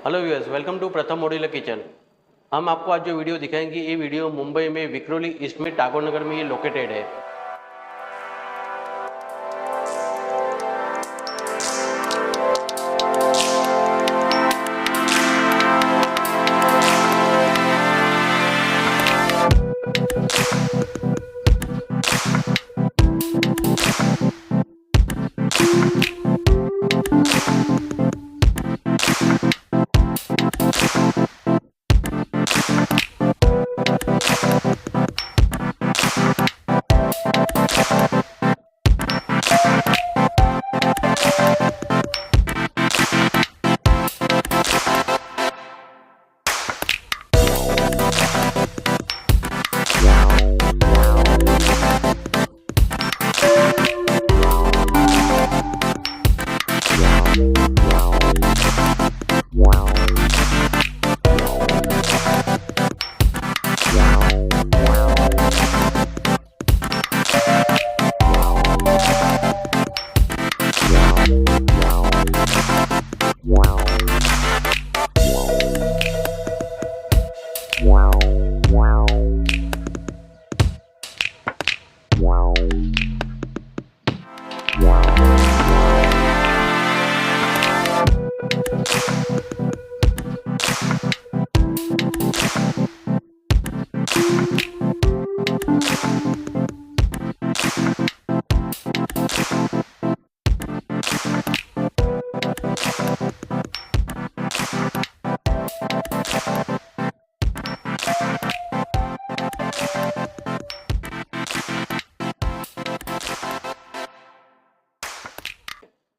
Hello viewers, welcome to प्रथम modular kitchen. हम आपको आज जो वीडियो दिखाएंगे, ये वीडियो मुंबई में विक्रोली ईस्ट में टागोर नगर में ये लोकेटेड है।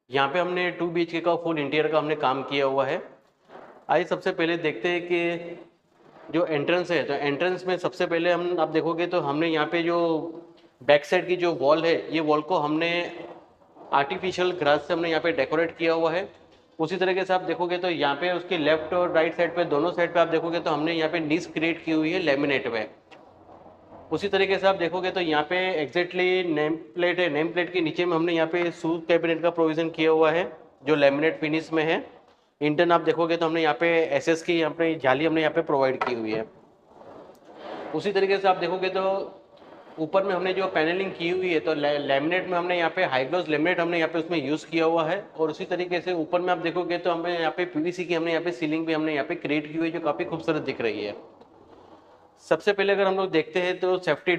यहाँ पे हमने 2 BHK का फुल इंटीरियर का हमने काम किया हुआ है। आइए सबसे पहले देखते हैं कि जो एंट्रेंस है, तो एंट्रेंस में सबसे पहले हम आप देखोगे तो हमने यहाँ पे जो बैक साइड की जो वॉल है, ये वॉल को हमने आर्टिफिशियल ग्रास से हमने यहाँ पे डेकोरेट किया हुआ है। उसी तरीके से आप देखोगे तो यहाँ पे उसके लेफ्ट और राइट साइड पे, दोनों साइड पे आप देखोगे तो हमने यहाँ पे नीस क्रिएट की हुई है लेमिनेट में। उसी तरीके से आप देखोगे तो यहाँ पे एग्जैक्टली नेम प्लेट है, नेम प्लेट के नीचे में हमने यहाँ पे शूज कैबिनेट का प्रोविजन किया हुआ है जो लेमिनेट फिनिश में है। इंटर्न आप देखोगे तो हमने यहाँ पे एसएस की यहाँ पे जाली हमने यहाँ पे प्रोवाइड की हुई है। उसी तरीके से आप देखोगे तो ऊपर में हमने जो पैनलिंग की हुई है, तो लेमिनेट में हमने यहाँ पे हाई ग्लॉस लेमिनेट हमने यहाँ पे उसमें यूज़ किया हुआ है। और उसी तरीके से ऊपर में आप देखोगे तो हमें यहाँ पे पीवीसी की हमने यहाँ पे सीलिंग भी हमने यहाँ पे क्रिएट की हुई है, जो काफ़ी खूबसूरत दिख रही है। सबसे पहले अगर हम लोग देखते हैं तो सेफ्टी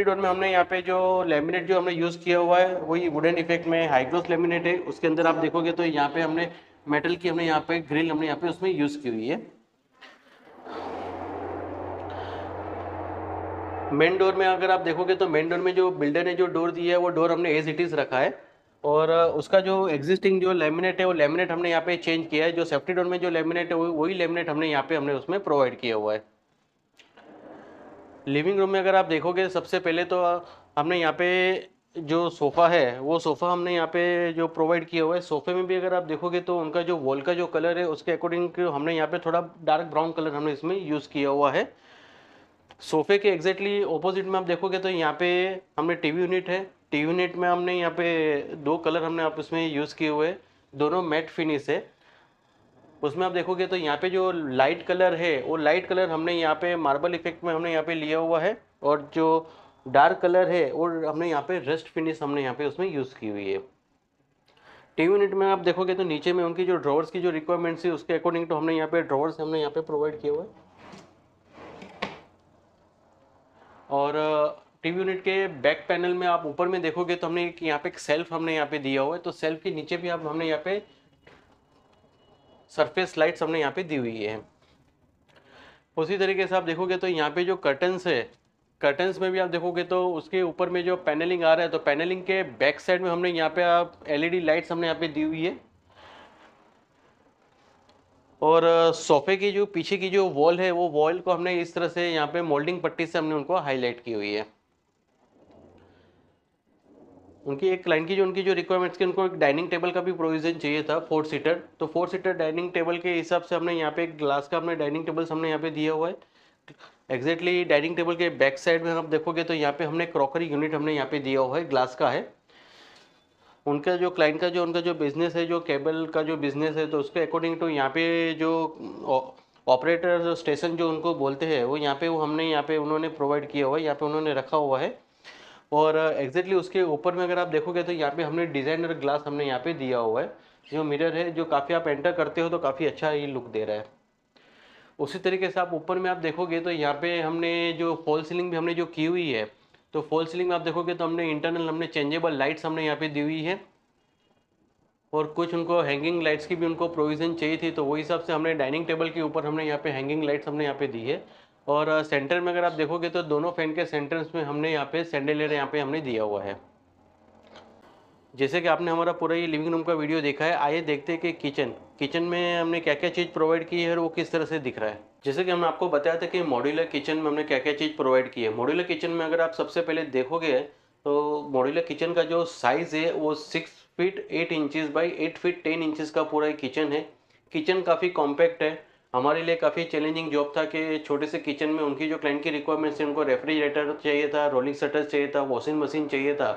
डोर में हमने यहाँ पे जो लेमिनेट जो हमने यूज़ किया हुआ है वही वुडन इफेक्ट में हाई ग्लॉस लेमिनेट है। उसके अंदर आप देखोगे तो यहाँ पे हमने मेटल की हमने यहाँ पे ग्रिल हमने यहाँ पे उसमें यूज़ की हुई है। मेन डोर में अगर आप देखोगे तो मेन डोर में जो बिल्डर ने जो डोर दिया है वो डोर हमने एज इट इज़ रखा है। और उसका जो एग्जिस्टिंग जो लेमिनेट है वो लेमिनेट हमने यहाँ पे चेंज किया है। जो सेफ्टी डोर में जो लेमिनेट है वही लेमिनेट हमने यहाँ पे हमने उसमें प्रोवाइड किया हुआ है। लिविंग रूम में अगर आप देखोगे सबसे पहले तो हमने यहाँ पे जो सोफ़ा है वो सोफ़ा हमने यहाँ पे जो प्रोवाइड किया हुआ है। सोफ़े में भी अगर आप देखोगे तो उनका जो वॉल का जो कलर है उसके अकॉर्डिंग हमने यहाँ पे थोड़ा डार्क ब्राउन कलर हमने इसमें यूज़ किया हुआ है। सोफ़े के एग्जैक्टली ऑपोजिट में आप देखोगे तो यहाँ पे हमने टीवी यूनिट है। टीवी यूनिट में हमने यहाँ पे 2 कलर हमने आप इसमें यूज़ किए हुए, दोनों मैट फिनिश है। उसमें आप देखोगे तो यहाँ पे जो लाइट कलर है वो लाइट कलर हमने यहाँ पे मार्बल इफेक्ट में हमने यहाँ पे लिया हुआ है। और जो डार्क कलर है वो हमने यहाँ पे रस्ट फिनिश हमने यहाँ पे उसमें यूज़ की हुई है। टीवी यूनिट में आप देखोगे तो नीचे में उनकी जो ड्रॉवर्स की जो रिक्वायरमेंट्स है उसके अकॉर्डिंग तो हमने यहाँ पे ड्रॉवर्स हमने यहाँ पे प्रोवाइड किया हुआ है। और टीवी यूनिट के बैक पैनल में आप ऊपर में देखोगे तो हमने यहाँ पे एक सेल्फ हमने यहाँ पे दिया हुआ है। तो सेल्फ के नीचे भी आप हमने यहाँ पे सरफेस लाइट्स हमने यहाँ पे दी हुई है। उसी तरीके से आप देखोगे तो यहाँ पे जो कर्टन्स है, कर्टन्स में भी आप देखोगे तो उसके ऊपर में जो पैनलिंग आ रहा है, तो पैनलिंग के बैक साइड में हमने यहाँ पे आप एलईडी लाइट्स हमने यहाँ पे दी हुई है। और सोफे की जो पीछे की जो वॉल है वो वॉल को हमने इस तरह से यहाँ पे मोल्डिंग पट्टी से हमने उनको हाईलाइट की हुई है। उनकी एक क्लाइंट की उनकी जो रिक्वायरमेंट्स की, उनको एक डाइनिंग टेबल का भी प्रोविजन चाहिए था 4 सीटर। तो 4 सीटर डाइनिंग टेबल के हिसाब से हमने यहाँ पे एक ग्लास का हमने डाइनिंग टेबल्स हमने यहाँ पे दिया हुआ है। एग्जैक्टली डाइनिंग टेबल के बैक साइड में आप देखोगे तो यहाँ पे हमने क्रॉकरी यूनिट हमने यहाँ पे दिया हुआ है, ग्लास का है। उनका जो क्लाइंट का जो उनका जो बिज़नेस है, जो केबल का जो बिज़नेस है, तो उसके अकॉर्डिंग टू यहाँ पे जो ऑपरेटर स्टेशन जो उनको बोलते हैं, वो यहाँ पे वो हमने यहाँ पे उन्होंने प्रोवाइड किया हुआ है, यहाँ पे उन्होंने रखा हुआ है। और एग्जैक्टली उसके ऊपर में अगर आप देखोगे तो यहाँ पे हमने डिज़ाइनर ग्लास हमने यहाँ पे दिया हुआ है, जो मिरर है, जो काफ़ी आप एंटर करते हो तो काफ़ी अच्छा ये लुक दे रहा है। उसी तरीके से आप ऊपर में आप देखोगे तो यहाँ पे हमने जो फॉल सीलिंग भी हमने जो की हुई है, तो फॉल सीलिंग में आप देखोगे तो हमने इंटरनल हमने चेंजेबल लाइट्स हमने यहाँ पे दी हुई है, और कुछ उनको हैंगिंग लाइट्स की भी उनको प्रोविज़न चाहिए थी, तो वही हिसाब से हमने डाइनिंग टेबल के ऊपर हमने यहाँ पे हैंगिंग लाइट्स हमने यहाँ पे दी है। और सेंटर में अगर आप देखोगे तो दोनों फैन के सेंटर्स में हमने यहाँ पे सैंडलियर यहाँ पे हमने दिया हुआ है। जैसे कि आपने हमारा पूरा ये लिविंग रूम का वीडियो देखा है, आइए देखते हैं कि किचन में हमने क्या क्या चीज़ प्रोवाइड की है और वो किस तरह से दिख रहा है। जैसे कि हमने आपको बताया था कि मॉड्यूलर किचन में हमने क्या क्या चीज़ प्रोवाइड की है। मॉड्यूलर किचन में अगर आप सबसे पहले देखोगे तो मॉड्यूलर किचन का जो साइज़ है वो 6 feet 8 inches by 8 feet 10 inches का पूरा किचन है। किचन काफ़ी कॉम्पैक्ट है। हमारे लिए काफ़ी चैलेंजिंग जॉब था कि छोटे से किचन में उनकी जो क्लाइंट की रिक्वायरमेंट्स थी, उनको रेफ्रिजरेटर चाहिए था, रोलिंग शटर चाहिए था, वॉशिंग मशीन चाहिए था,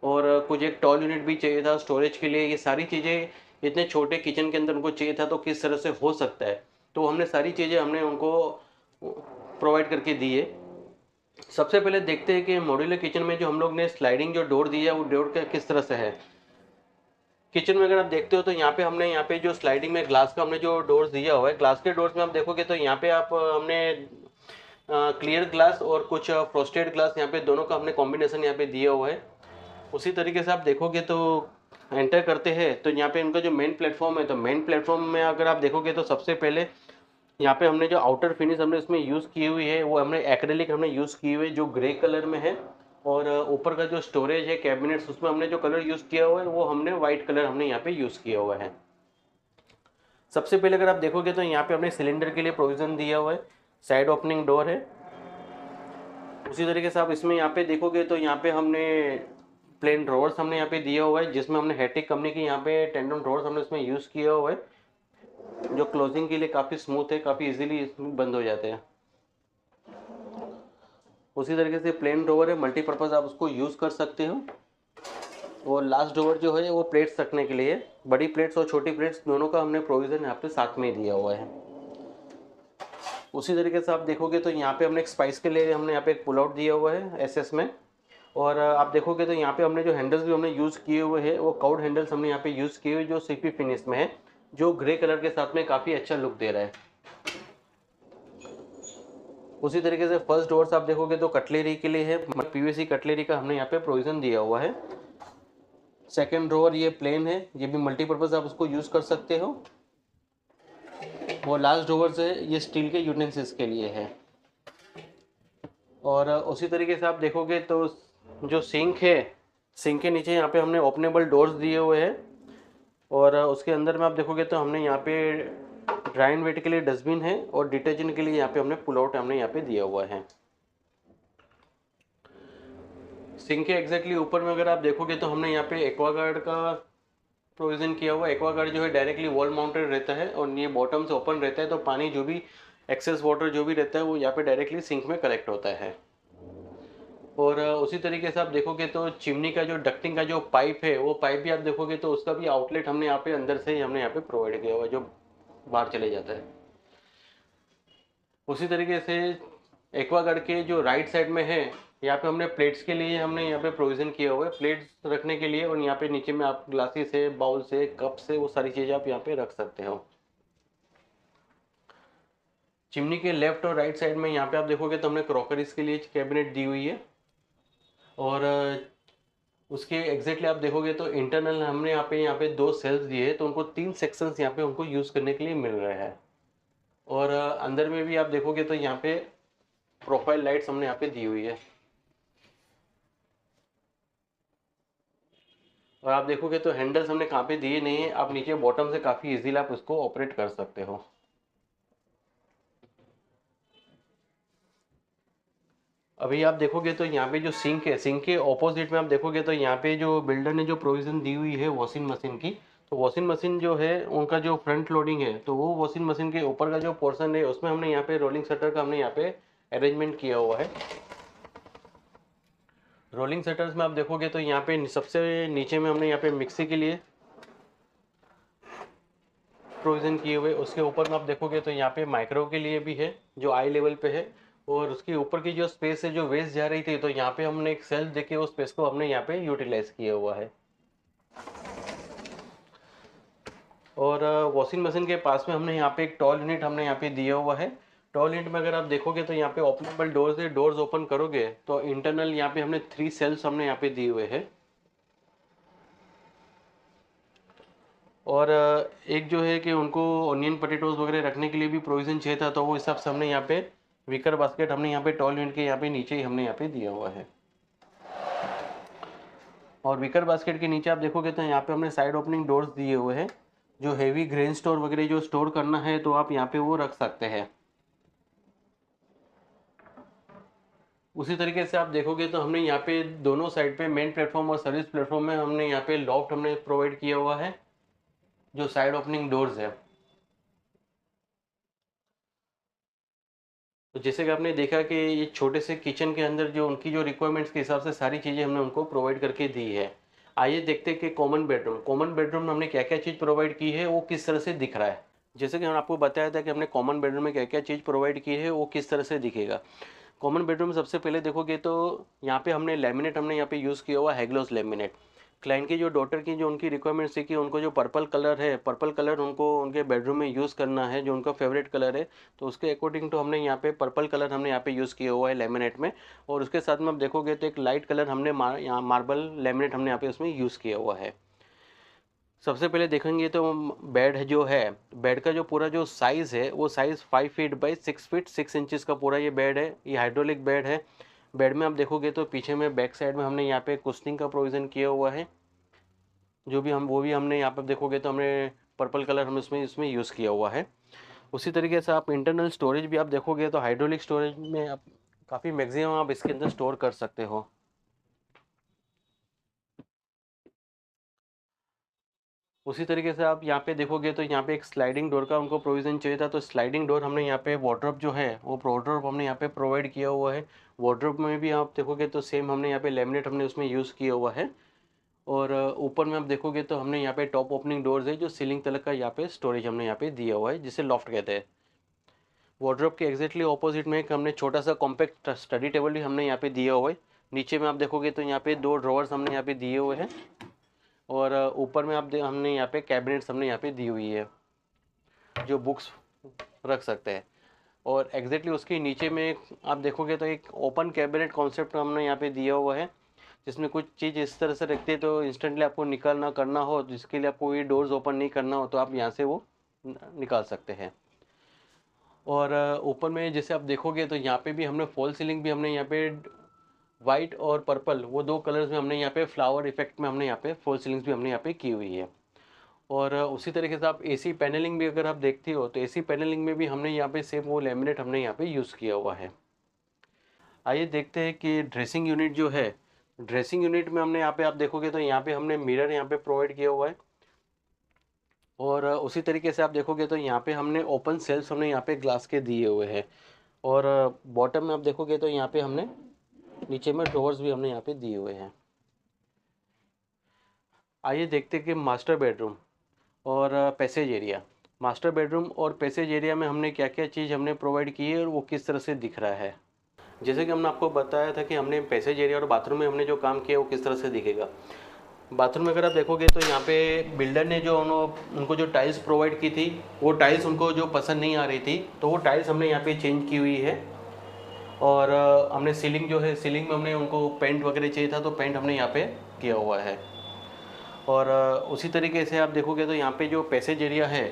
और कुछ एक टॉल यूनिट भी चाहिए था स्टोरेज के लिए। ये सारी चीज़ें इतने छोटे किचन के अंदर उनको चाहिए था, तो किस तरह से हो सकता है, तो हमने सारी चीज़ें हमने उनको प्रोवाइड करके दी है। सबसे पहले देखते हैं कि मॉड्यूलर किचन में जो हम लोग ने स्लाइडिंग जो डोर दी है वो डोर का किस तरह से है। किचन में अगर आप देखते हो तो यहाँ पे जो स्लाइडिंग में ग्लास का हमने जो डोर्स दिया हुआ है, ग्लास के डोर्स में आप देखोगे तो यहाँ पे आप हमने क्लियर ग्लास और कुछ फ्रोस्टेड ग्लास यहाँ पे दोनों का हमने कॉम्बिनेशन यहाँ पे दिया हुआ है। उसी तरीके से आप देखोगे तो एंटर करते हैं तो यहाँ पे उनका जो मेन प्लेटफॉर्म है, तो मेन प्लेटफॉर्म में अगर आप देखोगे तो सबसे पहले यहाँ पे हमने जो आउटर फिनिश हमने इसमें यूज़ की हुई है वो हमने एक्रेलिक हमने यूज़ की हुई है जो ग्रे कलर में है। और ऊपर का जो स्टोरेज है कैबिनेट्स, उसमें हमने जो कलर यूज़ किया हुआ है वो हमने वाइट कलर हमने यहाँ पे यूज़ किया हुआ है। सबसे पहले अगर आप देखोगे तो यहाँ पे हमने सिलेंडर के लिए प्रोविज़न दिया हुआ है, साइड ओपनिंग डोर है। उसी तरीके से आप इसमें यहाँ पे देखोगे तो यहाँ पे हमने प्लेन ड्रॉवर्स हमने यहाँ पे दिया हुआ है, जिसमें हमने हेटिक कंपनी की यहाँ पे टेंडन ड्रॉवर्स हमने इसमें यूज़ किया हुआ है, जो क्लोजिंग के लिए काफ़ी स्मूथ है, काफ़ी इजीली इसमें बंद हो जाते हैं। उसी तरीके से प्लेन ड्रॉवर है, मल्टीपर्पज़ आप उसको यूज़ कर सकते हो। और लास्ट ड्रॉवर जो है वो प्लेट्स रखने के लिए, बड़ी प्लेट्स और छोटी प्लेट्स दोनों का हमने प्रोविज़न यहाँ पे साथ में दिया हुआ है। उसी तरीके से आप देखोगे तो यहाँ पे हमने एक स्पाइस के लिए हमने यहाँ पे एक पुल आउट दिया हुआ है एसएस में। और आप देखोगे तो यहाँ पे हमने जो हैंडल्स भी हमने यूज़ किए हुए हैं वो काउड हैंडल्स हमने यहाँ पे यूज़ किए हुए जो सीपी फिनिश में है, जो ग्रे कलर के साथ में काफ़ी अच्छा लुक दे रहा है। उसी तरीके से फर्स्ट डोर्स आप देखोगे तो कटलेरी के लिए है, पीवीसी कटलेरी का हमने यहाँ पे प्रोविज़न दिया हुआ है। सेकेंड ड्रॉवर ये प्लेन है, ये भी मल्टीपर्पज़ आप उसको यूज़ कर सकते हो। वो लास्ट ड्रॉवर्स है ये स्टील के यूटेंसिल्स के लिए है। और उसी तरीके से आप देखोगे तो जो सिंक है, सिंक के नीचे यहाँ पे हमने ओपनेबल डोर्स दिए हुए हैं। और उसके अंदर में आप देखोगे तो हमने यहाँ पे ड्राई एंड वेट के लिए डस्टबिन है, और डिटर्जेंट के लिए यहाँ पे हमने पुल आउट हमने यहाँ पे दिया हुआ है। सिंक के एग्जैक्टली ऊपर में अगर आप देखोगे तो हमने यहाँ पे एक्वागार्ड का प्रोविज़न किया हुआ। एक्वागार्ड जो है डायरेक्टली वॉल माउंटेड रहता है और ये बॉटम से ओपन रहता है, तो पानी जो भी एक्सेस वाटर जो भी रहता है वो यहाँ पे डायरेक्टली सिंक में कलेक्ट होता है। और उसी तरीके से आप देखोगे तो चिमनी का जो डक्टिंग का जो पाइप है, वो पाइप भी आप देखोगे तो उसका भी आउटलेट हमने यहाँ पे अंदर से ही हमने यहाँ पे प्रोवाइड किया हुआ है, जो बाहर चले जाता है। उसी तरीके से एक्वागार्ड के जो राइट साइड में है, यहाँ पे हमने प्लेट्स के लिए हमने यहाँ पे प्रोविज़न किया हुआ है, प्लेट्स रखने के लिए। और यहाँ पे नीचे में आप ग्लासेस है, बाउल्स है, कप्स है, वो सारी चीज़ें आप यहाँ पे रख सकते हो। चिमनी के लेफ्ट और राइट साइड में यहाँ पे आप देखोगे तो हमने क्रॉकरीज के लिए कैबिनेट दी हुई है। और उसके एग्जैक्टली आप देखोगे तो इंटरनल हमने यहाँ पे 2 सेल्स दिए हैं, तो उनको 3 सेक्शंस यहाँ पे उनको यूज़ करने के लिए मिल रहा है। और अंदर में भी आप देखोगे तो यहाँ पे प्रोफाइल लाइट्स हमने यहाँ पे दी हुई है। और आप देखोगे तो हैंडल्स हमने कहाँ पे दिए नहीं है, आप नीचे बॉटम से काफ़ी इजीली आप उसको ऑपरेट कर सकते हो। अभी आप देखोगे तो यहाँ पे जो सिंक है, सिंक के ऑपोजिट में आप देखोगे तो यहाँ पे जो बिल्डर ने जो प्रोविज़न दी हुई है वॉशिंग मशीन की, तो वॉशिंग मशीन जो है उनका जो फ्रंट लोडिंग है, तो वो वॉशिंग मशीन के ऊपर का जो पोर्शन है उसमें हमने यहाँ पे रोलिंग शटर का हमने यहाँ पे अरेंजमेंट किया हुआ है। रोलिंग शटर्स में आप देखोगे तो यहाँ पे सबसे नीचे में हमने यहाँ पे मिक्सी के लिए प्रोविज़न किए हुए, उसके ऊपर में आप देखोगे तो यहाँ पे माइक्रो के लिए भी है जो आई लेवल पे है, और उसके ऊपर की जो स्पेस है जो वेस्ट जा रही थी तो यहाँ पे हमने एक सेल्फ देके उस स्पेस को हमने यहाँ पे यूटिलाइज किया हुआ है। और वॉशिंग मशीन के पास में हमने यहाँ पे एक टॉल यूनिट हमने यहाँ पे दिया हुआ है। टॉल यूनिट में अगर आप देखोगे तो यहाँ पे ओपनेबल डोर्स है, डोर्स ओपन करोगे तो इंटरनल यहाँ पे हमने 3 सेल्स हमने यहाँ पे दिए हुए हैं। और एक जो है कि उनको ऑनियन पोटैटोज वगैरह रखने के लिए भी प्रोविज़न चाहिए था, तो वो हिसाब से हमने यहाँ पे विकर बास्केट हमने यहाँ पे टॉल यूनिट के यहाँ पे नीचे ही हमने यहाँ पे दिया हुआ है। और विकर बास्केट के नीचे आप देखोगे तो यहाँ पे हमने साइड ओपनिंग डोर्स दिए हुए हैं, जो हेवी ग्रेन स्टोर वगैरह जो स्टोर करना है तो आप यहाँ पे वो रख सकते हैं। उसी तरीके से आप देखोगे तो हमने यहाँ पे दोनों साइड पे मेन प्लेटफॉर्म और सर्विस प्लेटफॉर्म में हमने यहाँ पे लॉफ्ट हमने प्रोवाइड किया हुआ है, जो साइड ओपनिंग डोर्स है। तो जैसे कि आपने देखा कि ये छोटे से किचन के अंदर जो उनकी जो रिक्वायरमेंट्स के हिसाब से सारी चीज़ें हमने उनको प्रोवाइड करके दी है। आइए देखते हैं कि कॉमन बेडरूम में हमने क्या क्या चीज़ प्रोवाइड की है, वो किस तरह से दिख रहा है। जैसे कि हमने आपको बताया था कि हमने कॉमन बेडरूम में क्या क्या चीज़ प्रोवाइड की है, वो किस तरह से दिखेगा। कॉमन बेडरूम में सबसे पहले देखोगे तो यहाँ पे हमने लेमिनेट हमने यहाँ पे यूज़ किया हुआ हैग्लोस लेमिनेट। क्लाइंट की जो डॉटर की जो उनकी रिक्वायरमेंट्स थी कि उनको जो पर्पल कलर है, पर्पल कलर उनको उनके बेडरूम में यूज़ करना है, जो उनका फेवरेट कलर है, तो उसके अकॉर्डिंग तो हमने यहाँ पे पर्पल कलर हमने यहाँ पे यूज़ किया हुआ है लेमिनेट में। और उसके साथ में आप देखोगे तो एक लाइट कलर हमने यहाँ मार्बल लेमिनेट हमने यहाँ पे उसमें यूज़ किया हुआ है। सबसे पहले देखेंगे तो बेड जो है, बेड का जो पूरा जो साइज़ है वो size 5 feet by 6 feet 6 inches का पूरा ये बेड है। ये हाइड्रोलिक बेड है। बेड में आप देखोगे तो पीछे में बैक साइड में हमने यहाँ पे कुशनिंग का प्रोविज़न किया हुआ है, जो भी हम वो भी हमने यहाँ पर देखोगे तो हमने पर्पल कलर हम इसमें यूज़ किया हुआ है। उसी तरीके से आप इंटरनल स्टोरेज भी आप देखोगे तो हाइड्रोलिक स्टोरेज में आप काफ़ी मैक्सिमम आप इसके अंदर स्टोर कर सकते हो। उसी तरीके से आप यहाँ पे देखोगे तो यहाँ पे एक स्लाइडिंग डोर का उनको प्रोविज़न चाहिए था, तो स्लाइडिंग डोर हमने यहाँ पे वार्डरोब जो है वो वार्डरोब हमने यहाँ पे प्रोवाइड किया हुआ है। वार्डरोब में भी आप देखोगे तो सेम हमने यहाँ पे लेमिनेट हमने उसमें यूज़ किया हुआ है। और ऊपर में आप देखोगे तो हमने यहाँ पे टॉप ओपनिंग डोर्स है, जो सीलिंग तलक का यहाँ पे स्टोरेज हमने यहाँ पे दिया हुआ है, जिसे लॉफ्ट कहते हैं। वार्डरोब के एग्जैक्टली ऑपोजिट में एक हमने छोटा सा कॉम्पैक्ट स्टडी टेबल भी हमने यहाँ पे दिया हुआ है। नीचे में आप देखोगे तो यहाँ पे 2 ड्रॉवर्स हमने यहाँ पे दिए हुए हैं। और ऊपर में हमने यहाँ पे कैबिनेट्स हमने यहाँ पे दी हुई है, जो बुक्स रख सकते हैं। और एग्जैक्टली उसके नीचे में आप देखोगे तो एक ओपन कैबिनेट कॉन्सेप्ट हमने यहाँ पे दिया हुआ है, जिसमें कुछ चीज़ इस तरह से रखते हैं तो इंस्टेंटली आपको निकालना करना हो, जिसके लिए आपको ये डोर्स ओपन नहीं करना हो, तो आप यहाँ से वो निकाल सकते हैं। और ऊपर में जैसे आप देखोगे तो यहाँ पे भी हमने फॉल सीलिंग भी हमने यहाँ पे वाइट और पर्पल वो 2 कलर्स में हमने यहाँ पे फ्लावर इफेक्ट में हमने यहाँ पे फॉल सीलिंग्स भी हमने यहाँ पे की हुई है। और उसी तरीके से आप एसी पैनलिंग भी अगर आप देखती हो तो एसी पैनलिंग में भी हमने यहाँ पे सेम वो लेमिनेट हमने यहाँ पे यूज़ किया हुआ है। आइए देखते हैं कि ड्रेसिंग यूनिट जो है, ड्रेसिंग यूनिट में हमने यहाँ पे आप देखोगे तो यहाँ पे हमने मिरर यहाँ पे प्रोवाइड किया हुआ है। और उसी तरीके से आप देखोगे तो यहाँ पे हमने ओपन सेल्स हमने यहाँ पे ग्लास के दिए हुए हैं। और बॉटम में आप देखोगे तो यहाँ पे हमने नीचे में ड्रॉवर्स भी हमने यहाँ पे दिए हुए हैं। आइए देखते हैं कि मास्टर बेडरूम और पैसेज एरिया। मास्टर बेडरूम और पैसेज एरिया में हमने क्या क्या चीज़ हमने प्रोवाइड की है और वो किस तरह से दिख रहा है। जैसे कि हमने आपको बताया था कि हमने पैसेज एरिया और बाथरूम में हमने जो काम किया वो किस तरह से दिखेगा। बाथरूम में अगर आप देखोगे तो यहाँ पे बिल्डर ने जो उनको जो टाइल्स प्रोवाइड की थी, वो टाइल्स उनको जो पसंद नहीं आ रही थी, तो वो टाइल्स हमने यहाँ पे चेंज की हुई है। और हमने सीलिंग जो है, सीलिंग में हमने उनको पेंट वगैरह चाहिए था तो पेंट हमने यहाँ पे किया हुआ है। और उसी तरीके से आप देखोगे तो यहाँ पे जो पैसेज एरिया है,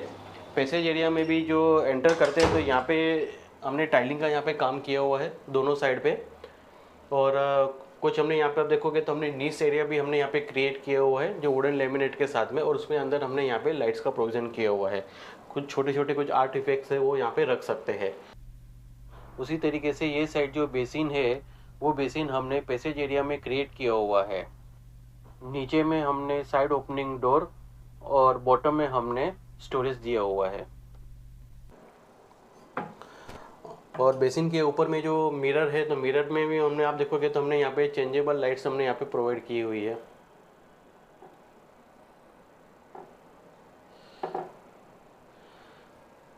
पैसेज एरिया में भी जो एंटर करते हैं तो यहाँ पे हमने टाइलिंग का यहाँ पे काम किया हुआ है दोनों साइड पे। और कुछ हमने यहाँ पे आप देखोगे तो हमने नीस एरिया भी हमने यहाँ पे क्रिएट किया हुआ है, जो वुडन लेमिनेट के साथ में, और उसमें अंदर हमने यहाँ पे लाइट्स का प्रोविज़न किया हुआ है। कुछ छोटे छोटे कुछ आर्ट इफेक्ट्स है वो यहाँ पे रख सकते हैं। उसी तरीके से ये साइड जो बेसिन है, वो बेसिन हमने पैसेज एरिया में क्रिएट किया हुआ है। नीचे में हमने साइड ओपनिंग डोर और बॉटम में हमने स्टोरेज दिया हुआ है। और बेसिन के ऊपर में जो मिरर है, तो मिरर में भी हमने आप देखोगे तो हमने यहाँ पे चेंजेबल लाइट्स हमने यहाँ पे प्रोवाइड की हुई है।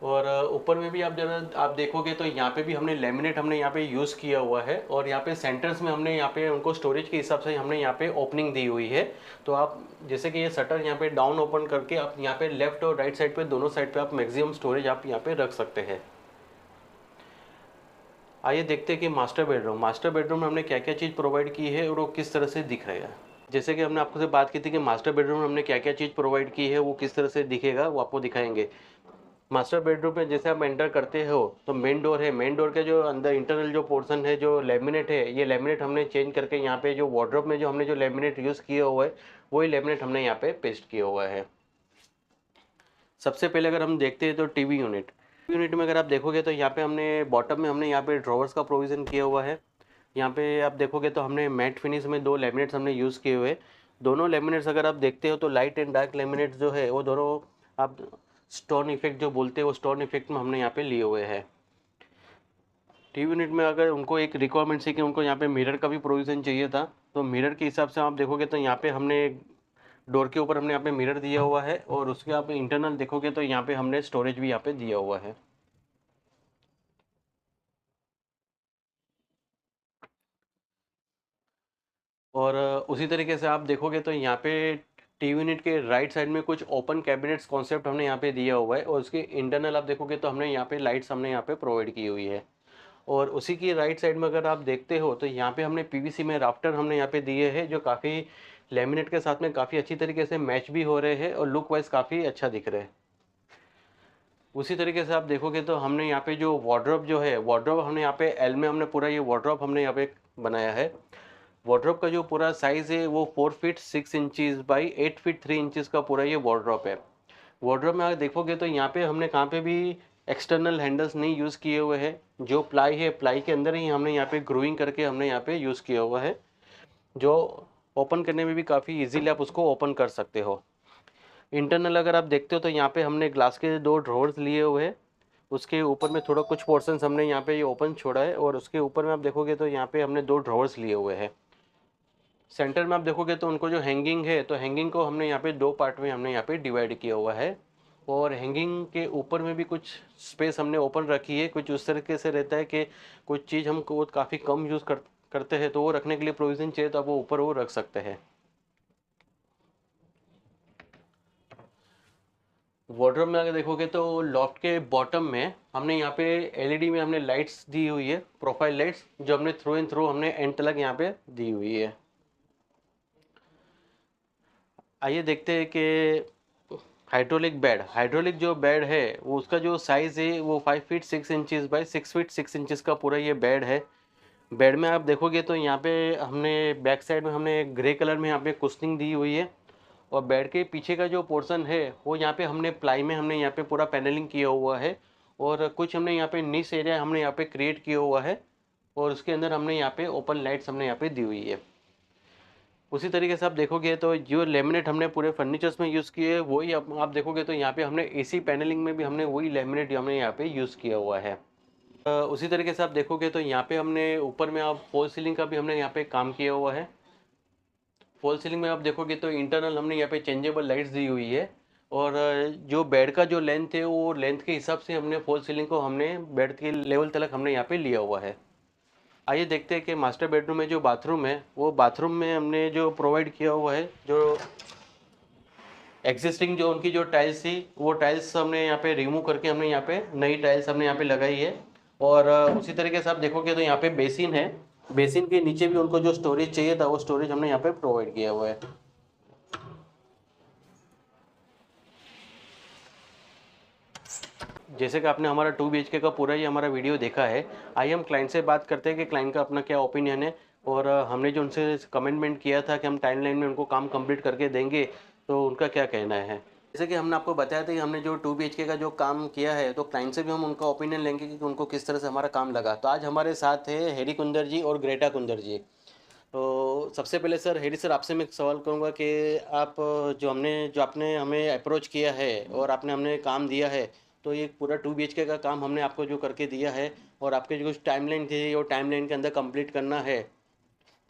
और ऊपर में भी आप जरा आप देखोगे तो यहाँ पे भी हमने लेमिनेट हमने यहाँ पे यूज़ किया हुआ है, और यहाँ पे सेंटर्स में हमने यहाँ पे उनको स्टोरेज के हिसाब से हमने यहाँ पे ओपनिंग दी हुई है। तो आप जैसे कि ये शटर यहाँ पे डाउन ओपन करके आप यहाँ पे लेफ्ट और राइट साइड पे दोनों साइड पे आप मैक्सिमम स्टोरेज आप यहाँ पे रख सकते हैं। आइए देखते हैं कि मास्टर बेडरूम में हमने क्या क्या चीज़ प्रोवाइड की है और वो किस तरह से दिख रहा है। जैसे कि हमने आपको से बात की थी कि मास्टर बेडरूम में हमने क्या क्या चीज़ प्रोवाइड की है, वो किस तरह से दिखेगा वो आपको दिखाएंगे। मास्टर बेडरूम में जैसे आप एंटर करते हो तो मेन डोर है, मेन डोर के जो अंदर इंटरनल जो पोर्शन है जो लेमिनेट है, ये लेमिनेट हमने चेंज करके यहाँ पे जो वार्डरोब में जो हमने जो लेमिनेट यूज़ किया हुआ है वही लेमिनेट हमने यहाँ पे पेस्ट किया हुआ है। सबसे पहले अगर हम देखते हैं तो टीवी यूनिट में अगर आप देखोगे तो यहाँ पे हमने बॉटम में हमने यहाँ पे ड्रॉवर्स का प्रोविज़न किया हुआ है। यहाँ पे आप देखोगे तो हमने मैट फिनिश में 2 लेमिनेट्स हमने यूज़ किए हुए। दोनों लेमिनेट्स अगर आप देखते हो तो लाइट एंड डार्क लेमिनेट्स जो है वो दोनों आप स्टोन इफेक्ट जो बोलते हैं वो स्टोन इफेक्ट में हमने यहाँ पे लिए हुए हैं। टीवी यूनिट में अगर उनको एक रिक्वायरमेंट थी कि उनको यहाँ पे मिरर का भी प्रोविज़न चाहिए था, तो मिरर के हिसाब से आप देखोगे तो यहाँ पे हमने डोर के ऊपर हमने यहाँ पे मिरर दिया हुआ है, और उसके आप इंटरनल देखोगे तो यहाँ पे हमने स्टोरेज भी यहाँ पे दिया हुआ है। और उसी तरीके से आप देखोगे तो यहाँ पे टीवी यूनिट के राइट साइड में कुछ ओपन कैबिनेट्स कॉन्सेप्ट हमने यहाँ पे दिया हुआ है, और उसके इंटरनल आप देखोगे तो हमने यहाँ पे लाइट्स हमने यहाँ पे प्रोवाइड की हुई है। और उसी की राइट साइड में अगर आप देखते हो तो यहाँ पे हमने पीवीसी में राफ्टर हमने यहाँ पे दिए हैं, जो काफ़ी लेमिनेट के साथ में काफ़ी अच्छी तरीके से मैच भी हो रहे हैं और लुक वाइज काफ़ी अच्छा दिख रहे हैं। उसी तरीके से आप देखोगे तो हमने यहाँ पे जो वार्डरोब जो है, वार्डरोब हमने यहाँ पे एल में हमने पूरा ये वार्डरोब हमने यहाँ पे बनाया है। वार्डरोब का जो पूरा साइज़ है वो 4 feet 6 inches by 8 feet 3 inches का पूरा ये वार्डरोब है। वार्डरोब में अगर देखोगे तो यहाँ पे हमने कहाँ पे भी एक्सटर्नल हैंडल्स नहीं यूज़ किए हुए हैं। जो प्लाई है, प्लाई के अंदर ही हमने यहाँ पे ग्रूइंग करके हमने यहाँ पे यूज़ किया हुआ है, जो ओपन करने में भी काफ़ी इजीली आप उसको ओपन कर सकते हो। इंटरनल अगर आप देखते हो तो यहाँ पे हमने ग्लास के 2 ड्रॉवर्स लिए हुए हैं। उसके ऊपर में थोड़ा कुछ पोर्शंस हमने यहाँ पे ये ओपन छोड़ा है, और उसके ऊपर में आप देखोगे तो यहाँ पे हमने 2 ड्रॉवर्स लिए हुए हैं। सेंटर में आप देखोगे तो उनको जो हैंगिंग है, तो हैंगिंग को हमने यहाँ पे 2 पार्ट में हमने यहाँ पे डिवाइड किया हुआ है। और हैंगिंग के ऊपर में भी कुछ स्पेस हमने ओपन रखी है। कुछ उस तरीके से रहता है कि कुछ चीज़ हमको काफ़ी कम यूज़ करते हैं, तो वो रखने के लिए प्रोविज़न चाहिए तो आप वो ऊपर वो रख सकते हैं। वार्डरोब में अगर देखोगे तो लॉफ्ट के बॉटम में हमने यहाँ पे एलईडी में हमने लाइट्स दी हुई है, प्रोफाइल लाइट्स, जो हमने थ्रू एंड थ्रू हमने एंड तक यहाँ पे दी हुई है। आइए देखते हैं कि हाइड्रोलिक जो बेड है वो उसका जो साइज़ है वो 5 feet 6 inches by 6 feet 6 inches का पूरा ये बेड है। बेड में आप देखोगे तो यहाँ पे हमने बैक साइड में हमने ग्रे कलर में यहाँ पे कुशनिंग दी हुई है, और बेड के पीछे का जो पोर्शन है वो यहाँ पे हमने प्लाई में हमने यहाँ पे पूरा पैनलिंग किया हुआ है, और कुछ हमने यहाँ पे निश एरिया हमने यहाँ पे क्रिएट किया हुआ है, और उसके अंदर हमने यहाँ पे ओपन लाइट्स हमने यहाँ पे दी हुई है। उसी तरीके से आप देखोगे तो जो लेमिनेट हमने पूरे फर्नीचर्स में यूज़ किए हैं वही आप देखोगे तो यहाँ पे हमने एसी पैनलिंग में भी हमने वही लेमिनेट हमने यहाँ पे यूज़ किया हुआ है। उसी तरीके से आप देखोगे तो यहाँ पे हमने ऊपर में आप फॉल सीलिंग का भी हमने यहाँ पे काम किया हुआ है। फॉल सीलिंग में आप देखोगे तो इंटरनल हमने यहाँ पे चेंजेबल लाइट्स दी हुई है, और जो बेड का जो लेंथ है वो लेंथ के हिसाब से हमने फॉल सीलिंग को हमने बेड के लेवल तक हमने यहाँ पे लिया हुआ है। आइए देखते हैं कि मास्टर बेडरूम में जो बाथरूम है वो बाथरूम में हमने जो प्रोवाइड किया हुआ है, जो एग्जिस्टिंग जो उनकी जो टाइल्स थी वो टाइल्स हमने यहाँ पे रिमूव करके हमने यहाँ पे नई टाइल्स हमने यहाँ पे लगाई है। और उसी तरीके से आप देखोगे तो यहाँ पे बेसिन है, बेसिन के नीचे भी उनको जो स्टोरेज चाहिए था वो स्टोरेज हमने यहाँ पे प्रोवाइड किया हुआ है। जैसे कि आपने हमारा 2 BHK का पूरा ही हमारा वीडियो देखा है, आइए हम क्लाइंट से बात करते हैं कि क्लाइंट का अपना क्या ओपिनियन है, और हमने जो उनसे कमिटमेंट किया था कि हम टाइमलाइन में उनको काम कंप्लीट करके देंगे, तो उनका क्या कहना है। जैसे कि हमने आपको बताया था कि हमने जो 2 BHK का जो काम किया है, तो क्लाइंट से भी हम उनका ओपिनियन लेंगे कि उनको किस तरह से हमारा काम लगा। तो आज हमारे साथ है हेरी कुंदर जी और ग्रेटा कुंदर जी। तो सबसे पहले सर, हेरी सर, आपसे मैं एक सवाल करूंगा कि आप जो आपने हमें अप्रोच किया है और आपने हमने काम दिया है, तो ये पूरा 2 BHK का काम हमने आपको जो करके दिया है, और आपके जो कुछ टाइमलाइन थी वो टाइमलाइन के अंदर कंप्लीट करना है।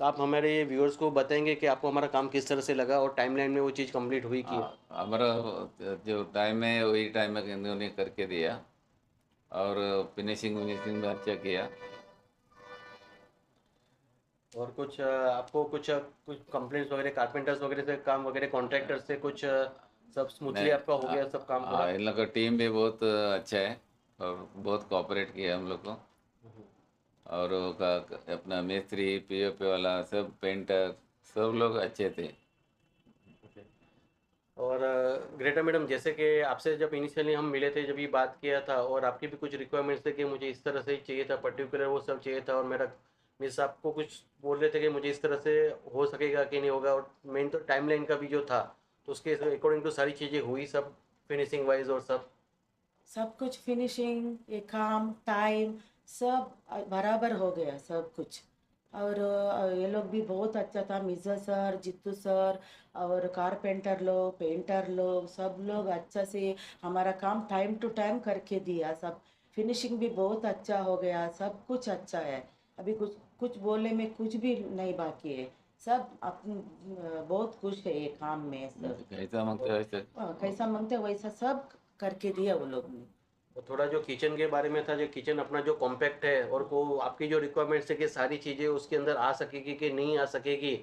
तो आप हमारे व्यूअर्स को बताएंगे कि आपको हमारा काम किस तरह से लगा और टाइमलाइन में वो चीज़ कंप्लीट हुई कि हमारा जो टाइम है वही टाइम में इन्होंने करके दिया, और फिनिशिंग विनिशिंग भी अच्छा किया। और कुछ आपको कुछ कंप्लेंट्स वगैरह कारपेंटर्स वगैरह से काम वगैरह कॉन्ट्रैक्टर्स से कुछ सब स्मूथली नहीं, आपका हो गया सब काम पूरा? इन लोग का टीम भी बहुत अच्छा है, और बहुत कोऑपरेट किया हम लोग को। और वो अपना मिस्त्री, पीओपी वाला, सब पेंटर, सब लोग अच्छे थे। Okay. और ग्रेटा मैडम, जैसे कि आपसे जब इनिशियली हम मिले थे, जब ये बात किया था, और आपकी भी कुछ रिक्वायरमेंट्स थे कि मुझे इस तरह से ही चाहिए था, पर्टिकुलर वो सब चाहिए था, और मेरा मिस आपको कुछ बोल रहे थे कि मुझे इस तरह से हो सकेगा कि नहीं होगा, और मेन तो टाइमलाइन का भी जो था, तो उसके अकॉर्डिंग तो सारी चीज़ें हुई सब फिनिशिंग वाइज और सब? सब कुछ फिनिशिंग, ये काम, टाइम, सब बराबर हो गया सब कुछ। और ये लोग भी बहुत अच्छा था, मिर्जा सर, जित्तू सर, और कारपेंटर लोग, पेंटर लोग, सब लोग अच्छा से हमारा काम टाइम टू टाइम करके दिया। सब फिनिशिंग भी बहुत अच्छा हो गया, सब कुछ अच्छा है। अभी कुछ कुछ बोले में कुछ भी नहीं बाकी है। सब बहुत खुश है ये काम में सब। कैसा मांगते वैसे। कैसा मांगते वैसा सब करके दिया वो लोग ने। तो थोड़ा जो किचन के बारे में था, जो किचन अपना जो कॉम्पैक्ट है, और को आपकी जो रिक्वायरमेंट्स है कि सारी चीज़ें उसके अंदर आ सकेगी कि नहीं आ सकेगी,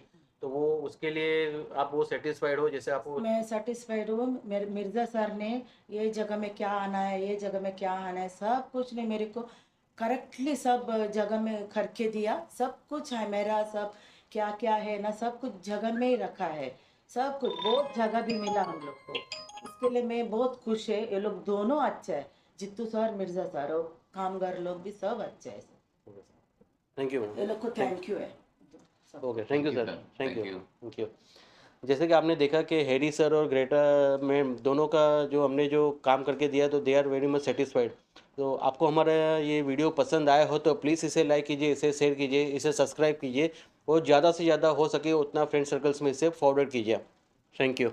तो वो उसके लिए आप वो सेटिस्फाइड हो जैसे आप वो? मैं सेटिस्फाइड हूँ। मिर्ज़ा सर ने ये जगह में क्या आना है, ये जगह में क्या आना है, सब कुछ ने मेरे को करेक्टली सब जगह में करके दिया। सब कुछ है मेरा, सब क्या क्या है ना, सब कुछ जगह में ही रखा है। सब कुछ बहुत जगह भी मिला हम लोग को, इसके लिए मैं बहुत खुश है। ये लोग दोनों अच्छे हैं, जित्तू सर, मिर्ज़ा सर, और कामगार लोग भी सब अच्छे हैं। थैंक यू ये मैडम। लोग को थैंक यू है ओके, सबको। Thank you thank you sir. Sir. Thank you. Thank you. Thank you. जैसे कि आपने देखा कि हैरी सर और ग्रेटा में दोनों का जो हमने जो काम करके दिया, तो they are very much satisfied. तो आपको हमारा ये वीडियो पसंद आया हो तो प्लीज़ इसे लाइक कीजिए, इसे शेयर कीजिए, इसे सब्सक्राइब कीजिए, और ज़्यादा से ज़्यादा हो सके उतना फ्रेंड सर्कल्स में इसे फॉरवर्ड कीजिए। Thank you.